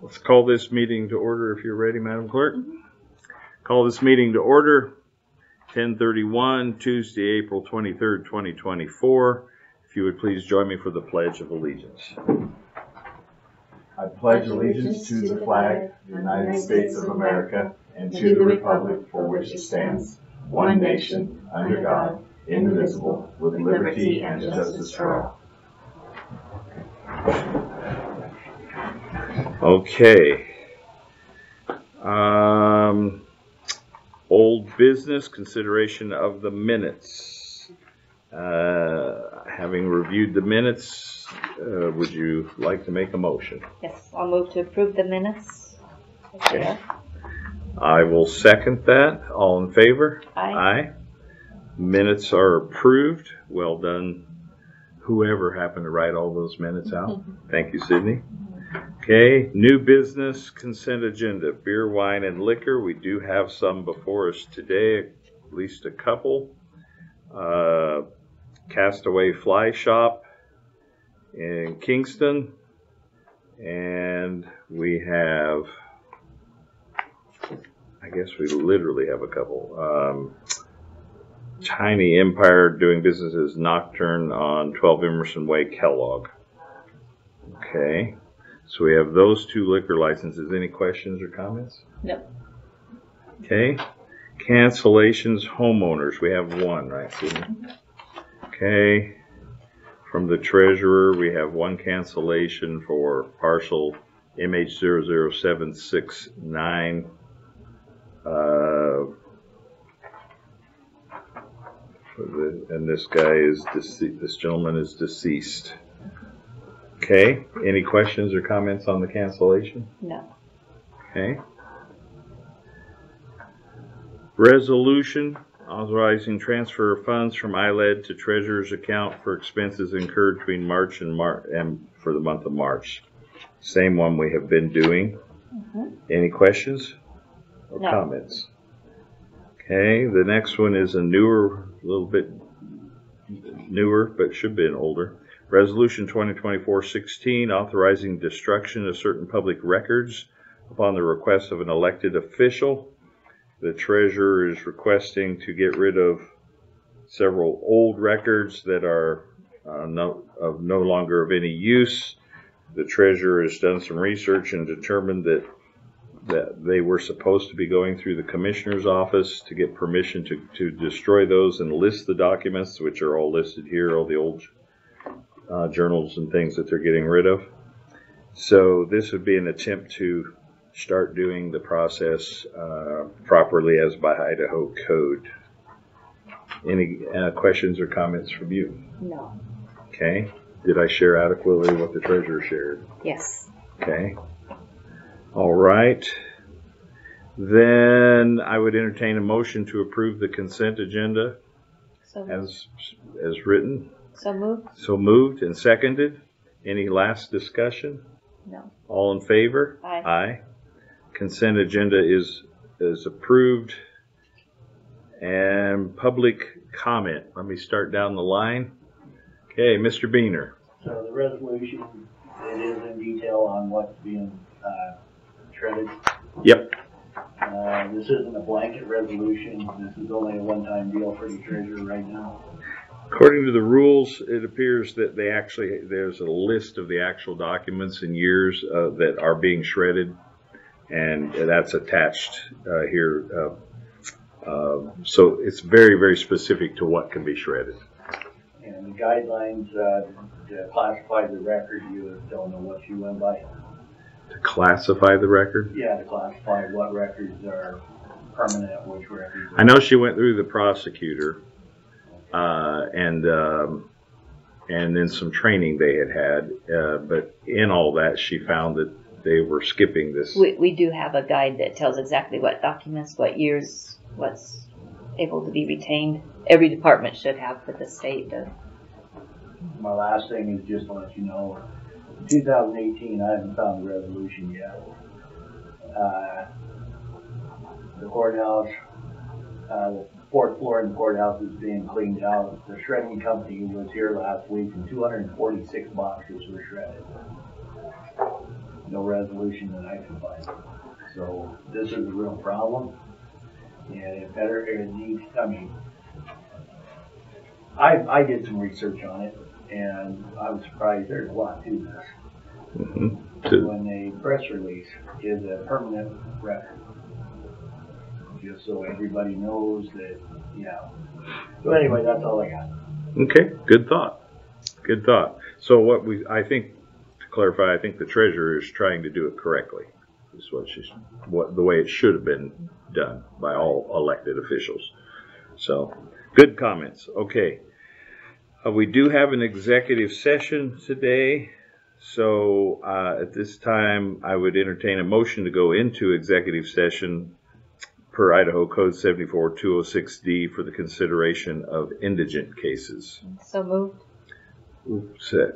Let's call this meeting to order if you're ready, Madam Clerk. Call this meeting to order, 10:31, Tuesday, April 23rd, 2024. If you would please join me for the Pledge of Allegiance. I pledge allegiance to the flag of the United States of America and to the republic for which it stands, one nation, under God, indivisible, with liberty and justice for all. Okay. Old business, consideration of the minutes. Having reviewed the minutes, would you like to make a motion? Yes, I'll move to approve the minutes. Okay. I will second that. All in favor? Aye. Aye. Minutes are approved. Well done, whoever happened to write all those minutes out. Thank you, Sydney. Okay, new business consent agenda, beer, wine, and liquor. We do have some before us today, at least a couple. Castaway Fly Shop in Kingston, and we have, I guess we literally have a couple. Tiny Empire doing business as Nocturne on 12 Emerson Way, Kellogg. Okay. So we have those two liquor licenses. Any questions or comments? No. Okay. Cancellations, homeowners. We have one, right, Sydney? Okay. From the treasurer, we have one cancellation for parcel MH00769. And this guy is deceased. This gentleman is deceased. Okay. Any questions or comments on the cancellation? No. Okay. Resolution authorizing transfer of funds from ILED to treasurer's account for expenses incurred between March and for the month of March. Same one we have been doing. Any questions or comments? Okay. The next one is a little bit newer, but should be an older. Resolution 2024-16, authorizing destruction of certain public records upon the request of an elected official. The treasurer is requesting to get rid of several old records that are no longer of any use. The treasurer has done some research and determined that they were supposed to be going through the commissioner's office to get permission to destroy those and list the documents, which are all listed here, all the old journals and things that they're getting rid of. So this would be an attempt to start doing the process properly as by Idaho code. Any questions or comments from you? No. Okay. Did I share adequately what the treasurer shared? Yes. Okay. All right. Then I would entertain a motion to approve the consent agenda as written. So moved. So moved and seconded. Any last discussion? No. All in favor? Aye. Aye. Consent agenda is approved. And public comment. Let me start down the line. Okay, Mr. Beener. So the resolution, it is in detail on what's being shredded. Yep. This isn't a blanket resolution. This is only a one-time deal for the treasurer right now. According to the rules, it appears that there's a list of the actual documents and years that are being shredded, and that's attached here. So it's very, very specific to what can be shredded. And the guidelines to classify the record, you don't know what you went by. To classify the record? Yeah, to classify what records are permanent, which records are... I know she went through the prosecutor. And then some training they had, but in all that, she found that they were skipping this. We do have a guide that tells exactly what documents, what years, what's able to be retained. Every department should have for the state. My last thing is just to let you know, in 2018, I haven't found a resolution yet. The courthouse, the fourth floor in the courthouse is being cleaned out. The shredding company was here last week and 246 boxes were shredded. no resolution that I can find. So this is a real problem, and it needs, I mean, I did some research on it, and I was surprised there's a lot to this. Mm-hmm. When a press release is a permanent record, just so everybody knows that, yeah. So anyway, that's all I got. Okay, good thought. Good thought. So I think, to clarify, I think the treasurer is trying to do it correctly. This is the way it should have been done by all elected officials. So, good comments. Okay. We do have an executive session today. So, at this time, I would entertain a motion to go into executive session per Idaho Code 74206D for the consideration of indigent cases. So moved.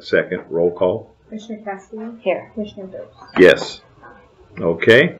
Second, roll call. Commissioner Cassidy? Here. Commissioner Brooks? Yes. Okay.